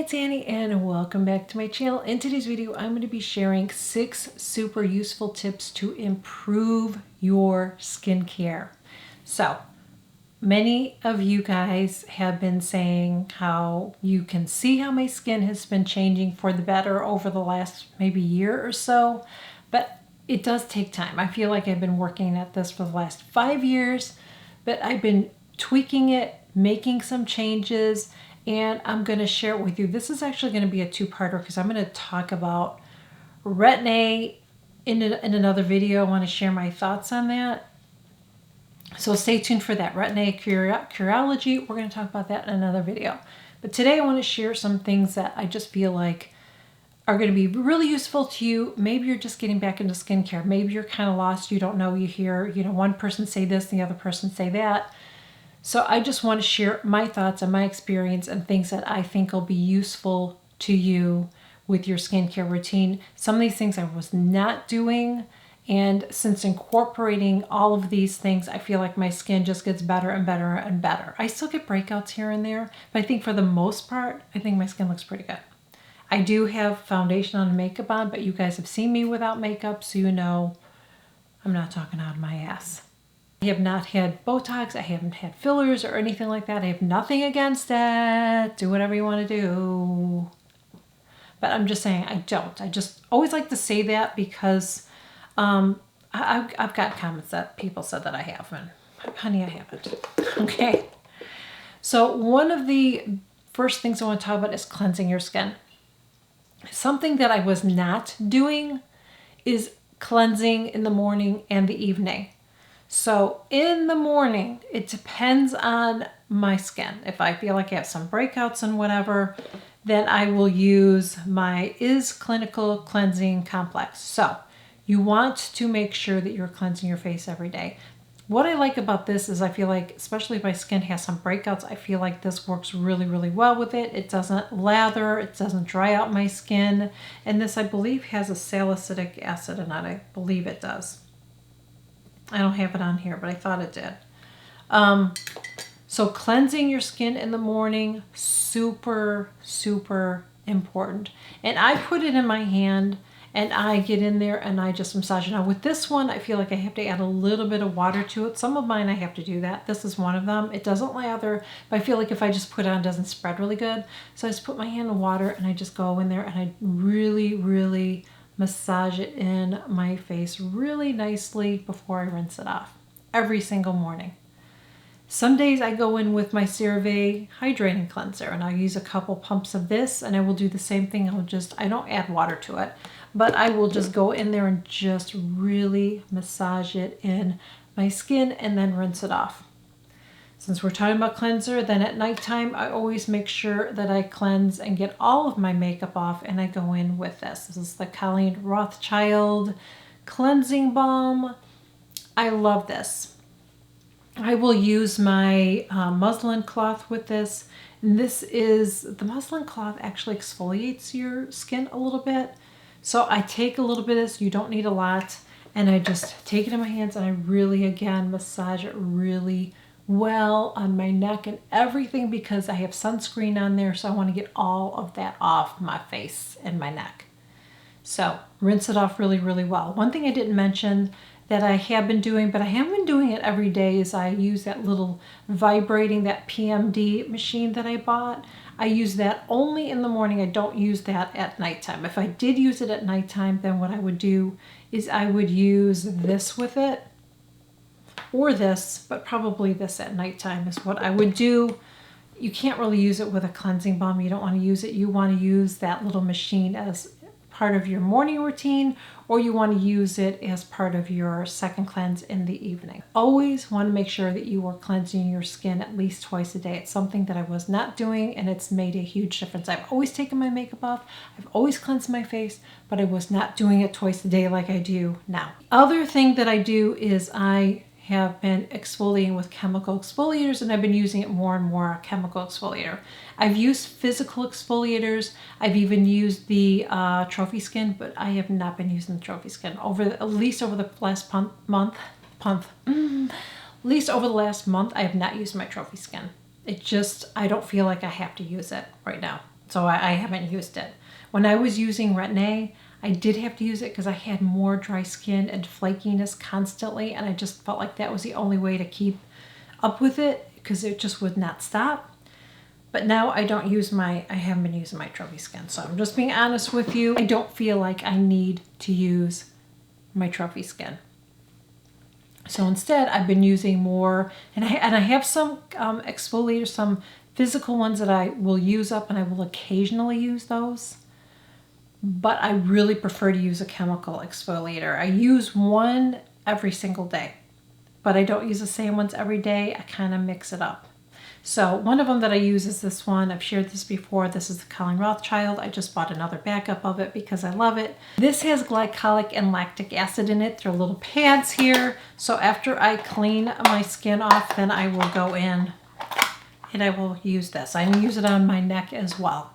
it's Annie and welcome back to my channel. In today's video, I'm going to be sharing 6 super useful tips to improve your skincare. So, many of you guys have been saying how you can see how my skin has been changing for the better over the last maybe year or so, but it does take time. I feel like I've been working at this for the last 5 years, but I've been tweaking it, making some changes, and I'm going to share it with you. This is actually going to be a two-parter because I'm going to talk about Retin-A in another video. I want to share my thoughts on that. So stay tuned for that. Retin-A Curology, we're going to talk about that in another video. But today I want to share some things that I just feel like are going to be really useful to you. Maybe you're just getting back into skincare. Maybe you're kind of lost. You don't know. You hear, one person say this, the other person say that. So I just want to share my thoughts and my experience and things that I think will be useful to you with your skincare routine. Some of these things I was not doing, and since incorporating all of these things, I feel like my skin just gets better and better and better. I still get breakouts here and there, but I think for the most part, I think my skin looks pretty good. I do have foundation on and makeup on, but you guys have seen me without makeup, so you know I'm not talking out of my ass. I have not had Botox, I haven't had fillers or anything like that. I have nothing against it. Do whatever you want to do. But I'm just saying I don't. I just always like to say that because I've got comments that people said that I have, and honey, I haven't. Okay. So one of the first things I want to talk about is cleansing your skin. Something that I was not doing is cleansing in the morning and the evening. So in the morning, it depends on my skin. If I feel like I have some breakouts and whatever, then I will use my Is Clinical Cleansing Complex. So you want to make sure that you're cleansing your face every day. What I like about this is I feel like, especially if my skin has some breakouts, I feel like this works really, really well with it. It doesn't lather, it doesn't dry out my skin. And this, I believe, has a salicylic acid in it. I believe it does. I don't have it on here, but I thought it did. So cleansing your skin in the morning, super, super important. And I put it in my hand and I get in there and I just massage it. Now with this one, I feel like I have to add a little bit of water to it. Some of mine I have to do that. This is one of them. It doesn't lather, but I feel like if I just put it on, it doesn't spread really good. So I just put my hand in water and I just go in there and I really, really massage it in my face really nicely before I rinse it off every single morning. Some days I go in with my CeraVe Hydrating Cleanser and I use a couple pumps of this, and I will do the same thing. I don't add water to it, but I will just go in there and just really massage it in my skin and then rinse it off. Since we're talking about cleanser, then at nighttime, I always make sure that I cleanse and get all of my makeup off, and I go in with this. This is the Colleen Rothschild Cleansing Balm. I love this. I will use my muslin cloth with this. And the muslin cloth actually exfoliates your skin a little bit. So I take a little bit of this, you don't need a lot, and I just take it in my hands and I really, again, massage it really well on my neck and everything because I have sunscreen on there, so I want to get all of that off my face and my neck. So rinse it off really, really well. One thing I didn't mention that I have been doing, but I haven't been doing it every day, is I use that little vibrating, that PMD machine that I bought. I use that only in the morning. I don't use that at nighttime. If I did use it at nighttime, then what I would do is I would use this with it, or this, but probably this at nighttime is what I would do. You can't really use it with a cleansing balm. You don't want to use it. You want to use that little machine as part of your morning routine, or you want to use it as part of your second cleanse in the evening. Always want to make sure that you are cleansing your skin at least twice a day. It's something that I was not doing, and it's made a huge difference. I've always taken my makeup off. I've always cleansed my face, but I was not doing it twice a day like I do now. Other thing that I do is I have been exfoliating with chemical exfoliators, and I've been using it more and more, chemical exfoliator. I've used physical exfoliators. I've even used the Trophy Skin, but I have not been using the Trophy Skin at least over the last month. At least over the last month, I have not used my Trophy Skin. I don't feel like I have to use it right now. So I haven't used it. When I was using Retin-A, I did have to use it because I had more dry skin and flakiness constantly, and I just felt like that was the only way to keep up with it because it just would not stop. But now I haven't been using my trophy skin. So I'm just being honest with you. I don't feel like I need to use my trophy skin. So instead I've been using more, and I have some exfoliators, some physical ones that I will use up, and I will occasionally use those. But I really prefer to use a chemical exfoliator. I use one every single day, but I don't use the same ones every day. I kind of mix it up. So one of them that I use is this one. I've shared this before. This is the Colleen Rothschild. I just bought another backup of it because I love it. This has glycolic and lactic acid in it. There are little pads here. So after I clean my skin off, then I will go in and I will use this. I use it on my neck as well.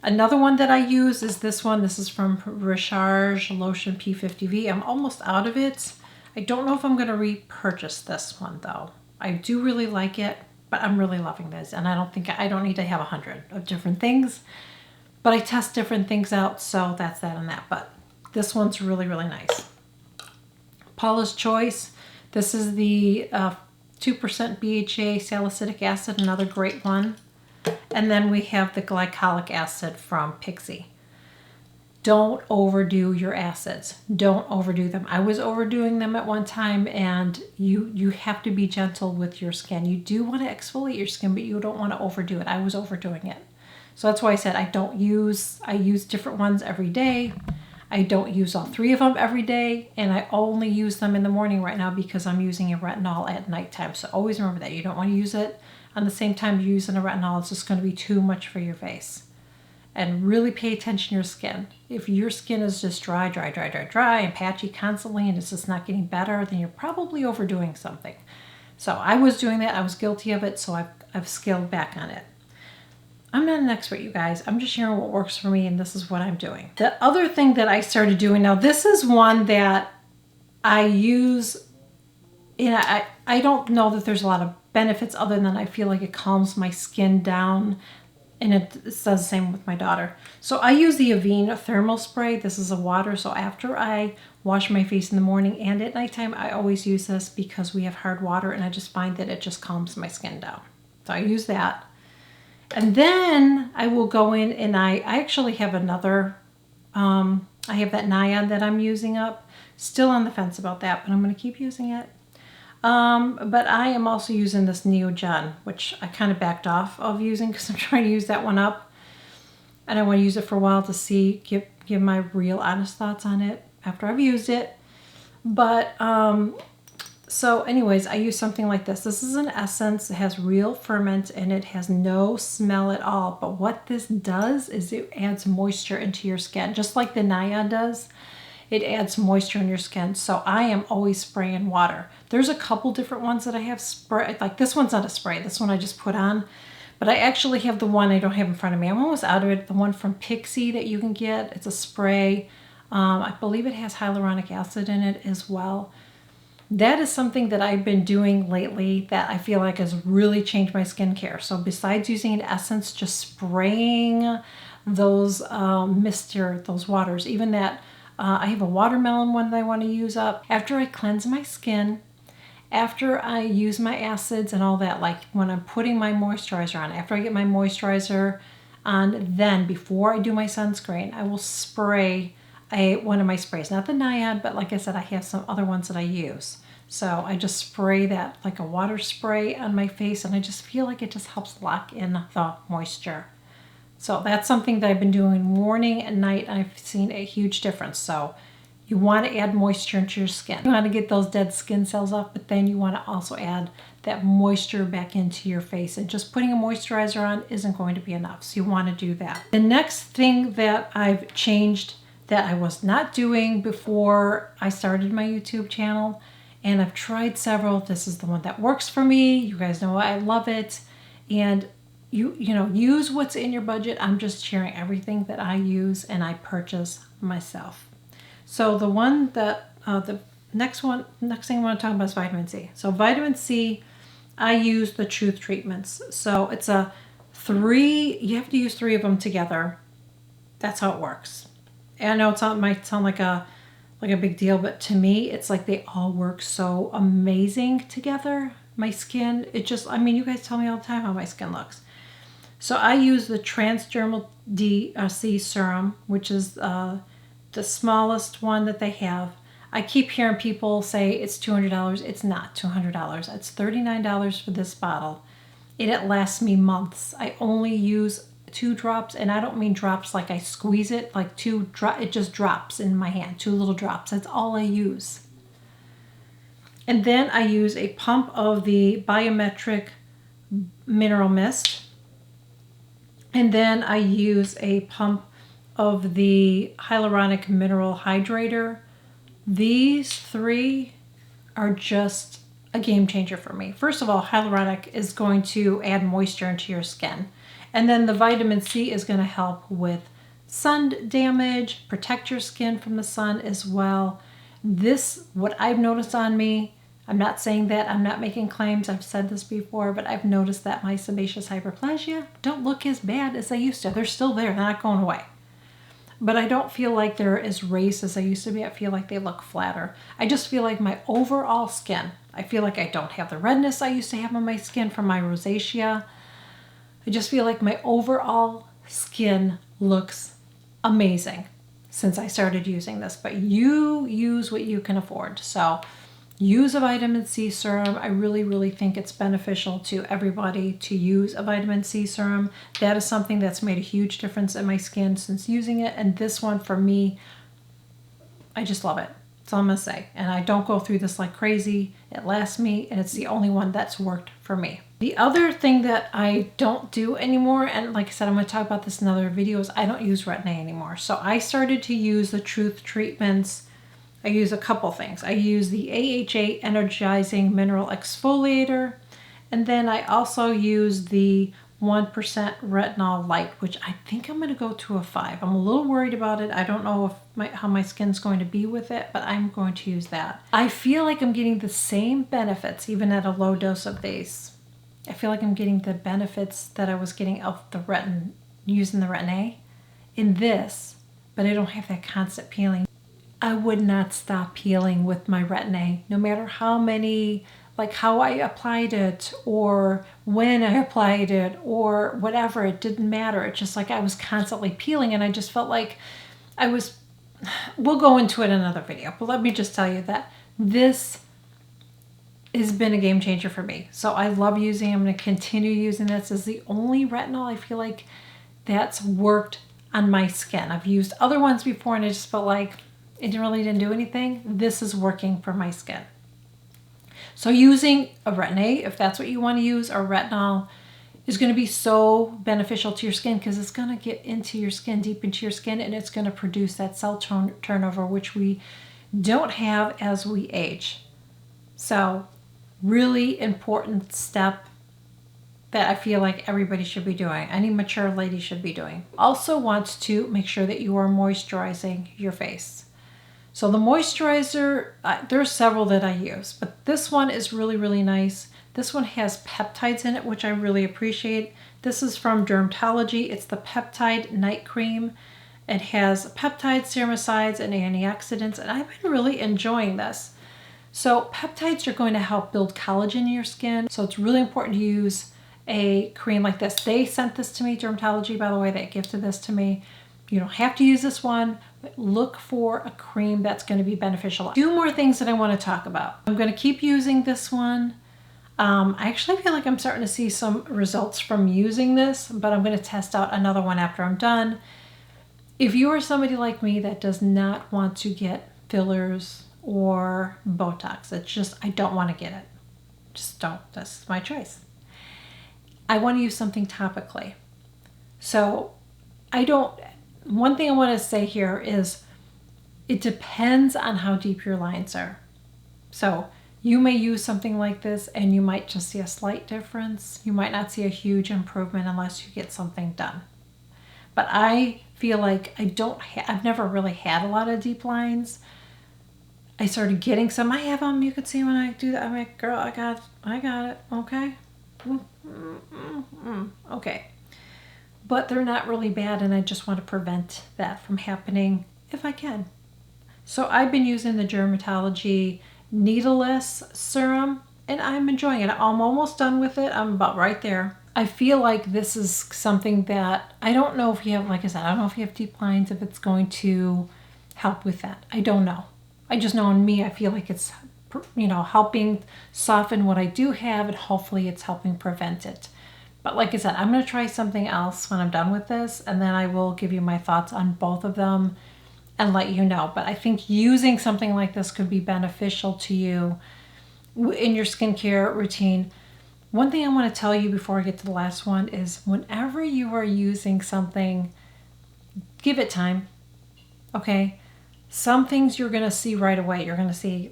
Another one that I use is this one. This is from Recharge Lotion P50V. I'm almost out of it. I don't know if I'm going to repurchase this one though. I do really like it, but I'm really loving this, and I don't need to have 100 of different things, but I test different things out, so that's that and that. But this one's really, really nice. Paula's Choice. This is the 2% BHA salicylic acid, another great one. And then we have the glycolic acid from Pixie. Don't overdo your acids. Don't overdo them. I was overdoing them at one time, and you have to be gentle with your skin. You do want to exfoliate your skin, but you don't want to overdo it. I was overdoing it. So that's why I said I use different ones every day. I don't use all three of them every day, and I only use them in the morning right now because I'm using a retinol at nighttime. So always remember that. You don't want to use it on the same time you're using a retinol. It's just going to be too much for your face. And really pay attention to your skin. If your skin is just dry and patchy constantly and it's just not getting better, then you're probably overdoing something. So I was doing that. I was guilty of it, so I've scaled back on it. I'm not an expert, you guys. I'm just sharing what works for me, and this is what I'm doing. The other thing that I started doing, now this is one that I use, I don't know that there's a lot of benefits other than I feel like it calms my skin down. And it does the same with my daughter. So I use the Avene thermal spray. This is a water. So after I wash my face in the morning and at nighttime, I always use this because we have hard water, and I just find that it just calms my skin down. So I use that. And then I will go in, and I actually have another, I have that Nyan that I'm using up. Still on the fence about that, but I'm going to keep using it. But I am also using this Neogen, which I kind of backed off of using because I'm trying to use that one up. And I want to use it for a while to see, give my real honest thoughts on it after I've used it. But, so anyways, I use something like this. This is an essence. It has real ferment and it has no smell at all. But what this does is it adds moisture into your skin, just like the Nyan does. It adds moisture in your skin. So I am always spraying water. There's a couple different ones that I have spray. Like this one's not a spray. This one I just put on. But I actually have the one I don't have in front of me. I'm almost out of it. The one from Pixie that you can get. It's a spray. I believe it has hyaluronic acid in it as well. That is something that I've been doing lately that I feel like has really changed my skincare. So besides using an essence, just spraying those those waters, even that. I have a watermelon one that I want to use up. After I cleanse my skin, after I use my acids and all that, like when I'm putting my moisturizer on, after I get my moisturizer on, then before I do my sunscreen, I will spray one of my sprays. Not the Nyan, but like I said, I have some other ones that I use. So I just spray that like a water spray on my face, and I just feel like it just helps lock in the moisture. So that's something that I've been doing morning and night, and I've seen a huge difference. So you want to add moisture into your skin. You want to get those dead skin cells off, but then you want to also add that moisture back into your face. And just putting a moisturizer on isn't going to be enough, so you want to do that. The next thing that I've changed that I was not doing before I started my YouTube channel, and I've tried several. This is the one that works for me. You guys know I love it. And you know, use what's in your budget. I'm just sharing everything that I use and I purchase myself. So the one that, the next thing I want to talk about is vitamin C. So vitamin C, I use the Truth Treatments. So it's a You have to use 3 of them together. That's how it works. And I know it might sound like a big deal, but to me, it's like they all work so amazing together. My skin, I mean, you guys tell me all the time how my skin looks. So I use the Transdermal C serum, which is the smallest one that they have. I keep hearing people say it's $200. It's not $200. It's $39 for this bottle. It lasts me months. I only use 2 drops, and I don't mean drops like I squeeze it, like it just drops in my hand, 2 little drops. That's all I use. And then I use a pump of the Biometric Mineral Mist. And then I use a pump of the Hyaluronic Mineral Hydrator. These 3 are just a game changer for me. First of all, hyaluronic is going to add moisture into your skin. And then the vitamin C is going to help with sun damage, protect your skin from the sun as well. What I've noticed on me, I'm not saying that, I'm not making claims, I've said this before, but I've noticed that my sebaceous hyperplasia don't look as bad as they used to. They're still there, they're not going away. But I don't feel like they're as raised as they used to be. I feel like they look flatter. I just feel like my overall skin, I feel like I don't have the redness I used to have on my skin from my rosacea. I just feel like my overall skin looks amazing since I started using this. But you use what you can afford. So use a vitamin C serum. I really, really think it's beneficial to everybody to use a vitamin C serum. That is something that's made a huge difference in my skin since using it. And this one for me, I just love it. That's all I'm going to say. And I don't go through this like crazy. It lasts me, and it's the only one that's worked for me. The other thing that I don't do anymore, and like I said, I'm going to talk about this in other videos, I don't use Retin-A anymore. So I started to use the Truth treatments. I use a couple things. I use the AHA Energizing Mineral Exfoliator, and then I also use the 1% Retinol Light, which I think I'm going to go to a 5. I'm a little worried about it. I don't know how my skin's going to be with it, but I'm going to use that. I feel like I'm getting the same benefits even at a low dose of these. I feel like I'm getting the benefits that I was getting of using the Retin-A in this, but I don't have that constant peeling. I would not stop peeling with my Retin-A, no matter how many, like how I applied it or when I applied it or whatever, it didn't matter. It's just like I was constantly peeling, and I just felt like we'll go into it in another video, but let me just tell you that this has been a game changer for me. So I love using it. I'm going to continue using this. This is the only retinol I feel like that's worked on my skin. I've used other ones before, and I just felt like it really didn't do anything. This is working for my skin. So using a Retin-A, if that's what you want to use, or retinol, is going to be so beneficial to your skin because it's going to get into your skin, deep into your skin, and it's going to produce that cell turnover, which we don't have as we age. So really important step that I feel like everybody should be doing. Any mature lady should be doing. Also want to make sure that you are moisturizing your face. So the moisturizer, there's several that I use, but this one is really, really nice. This one has peptides in it, which I really appreciate. This is from Dermatology. It's the Peptide Night Cream. It has peptides, ceramides, and antioxidants, and I've been really enjoying this. So peptides are going to help build collagen in your skin. So it's really important to use a cream like this. They sent this to me, Dermatology, by the way, they gifted this to me. You don't have to use this one, but look for a cream that's going to be beneficial. 2 more things that I want to talk about. I'm going to keep using this one. I actually feel like I'm starting to see some results from using this, but I'm going to test out another one after I'm done. If you are somebody like me that does not want to get fillers or Botox, it's just, I don't want to get it. Just don't. That's my choice. I want to use something topically. So one thing I want to say here is it depends on how deep your lines are. So you may use something like this and you might just see a slight difference. You might not see a huge improvement unless you get something done. But I feel like I've never really had a lot of deep lines. I started getting some. I have them. You can see when I do that. I'm like, girl, I got it. Okay. Okay. but they're not really bad, and I just want to prevent that from happening if I can. So I've been using the Dermatology Needleless serum, and I'm enjoying it. I'm almost done with it. I'm about right there. I feel like this is something that I don't know if you have, like I said, I don't know if you have deep lines, if it's going to help with that. I don't know. I just know in me, I feel like it's, you know, helping soften what I do have, and hopefully it's helping prevent it. But like I said, I'm going to try something else when I'm done with this, and then I will give you my thoughts on both of them and let you know. But I think using something like this could be beneficial to you in your skincare routine. One thing I want to tell you before I get to the last one is whenever you are using something, give it time, okay? Some things you're going to see right away. You're going to see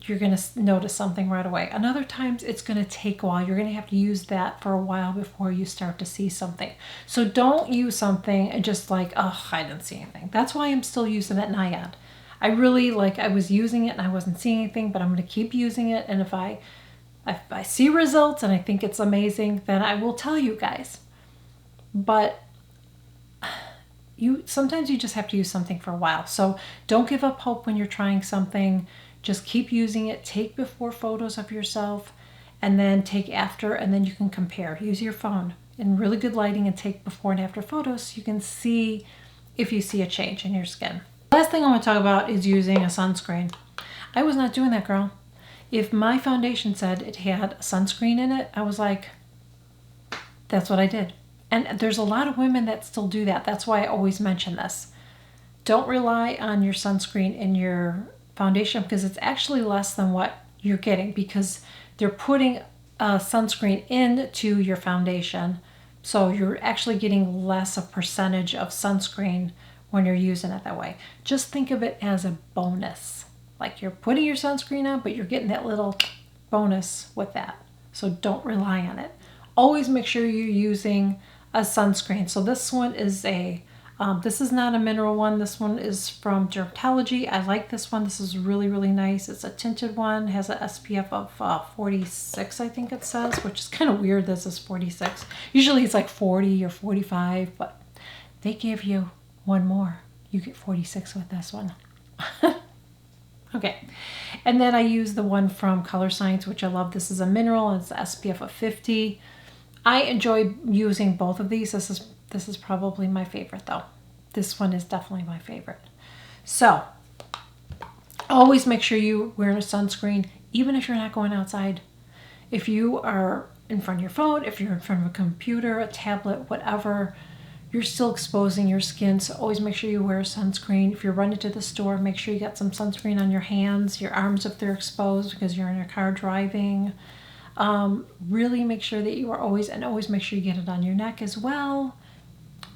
you're going to notice something right away. And other times it's going to take a while. You're going to have to use that for a while before you start to see something. So don't use something and just like, oh, I didn't see anything. That's why I'm still using that Nyad. I really I was using it and I wasn't seeing anything, but I'm going to keep using it. And if I see results and I think it's amazing, then I will tell you guys. But sometimes you just have to use something for a while. So don't give up hope when you're trying something. Just keep using it. Take before photos of yourself and then take after, and then you can compare. Use your phone in really good lighting and take before and after photos so you can see if you see a change in your skin. Last thing I want to talk about is using a sunscreen. I was not doing that, girl. If my foundation said it had a sunscreen in it, I was like, that's what I did. And there's a lot of women that still do that. That's why I always mention this. Don't rely on your sunscreen in your foundation, because it's actually less than what you're getting, because they're putting a sunscreen into your foundation. So you're actually getting less a percentage of sunscreen when you're using it that way. Just think of it as a bonus. Like you're putting your sunscreen on, but you're getting that little bonus with that. So don't rely on it. Always make sure you're using a sunscreen. So this one is this is not a mineral one. This one is from Dermatology. I like this one. This is really, really nice. It's a tinted one. It has an SPF of 46, I think it says, which is kind of weird. This is 46. Usually it's like 40 or 45, but they give you one more. You get 46 with this one. Okay, and then I use the one from Color Science, which I love. This is a mineral, and it's the SPF of 50. I enjoy using both of these. This is probably my favorite, though. This one is definitely my favorite. So always make sure you wear a sunscreen, even if you're not going outside. If you are in front of your phone, if you're in front of a computer, a tablet, whatever, you're still exposing your skin. So always make sure you wear sunscreen. If you're running to the store, make sure you got some sunscreen on your hands, your arms if they're exposed because you're in your car driving. Really make sure that you are always make sure you get it on your neck as well.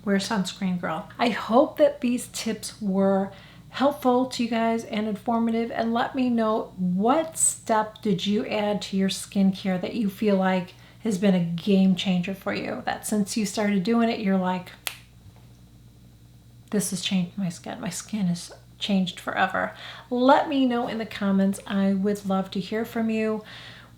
Wear sunscreen, girl. I hope that these tips were helpful to you guys and informative, and let me know, what step did you add to your skincare that you feel like has been a game changer for you, that since you started doing it, you're like, this has changed my skin. My skin has changed forever. Let me know in the comments. I would love to hear from you.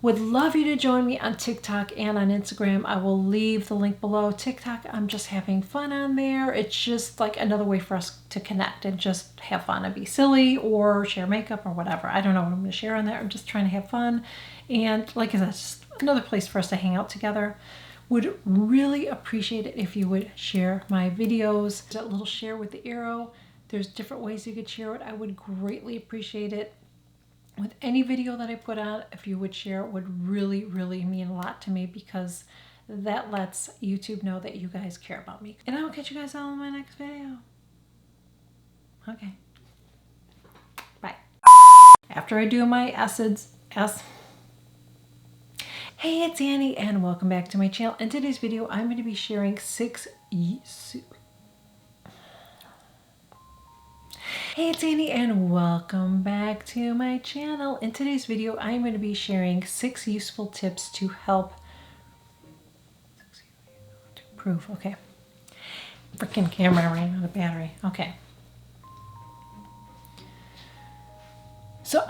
Would love you to join me on TikTok and on Instagram. I will leave the link below. TikTok, I'm just having fun on there. It's just like another way for us to connect and just have fun and be silly or share makeup or whatever. I don't know what I'm going to share on there. I'm just trying to have fun. And like I said, it's just another place for us to hang out together. Would really appreciate it if you would share my videos. That little share with the arrow. There's different ways you could share it. I would greatly appreciate it. With any video that I put out, if you would share, it would really, really mean a lot to me, because that lets YouTube know that you guys care about me. And I will catch you guys all in my next video. Okay. Bye. After I do my acids, Hey, it's Annie, and welcome back to my channel. In today's video, I'm going to be sharing Hey, it's Annie, and welcome back to my channel. In today's video, I'm going to be sharing 6 useful tips to help improve. Okay. Freaking camera ran out of battery. Okay. So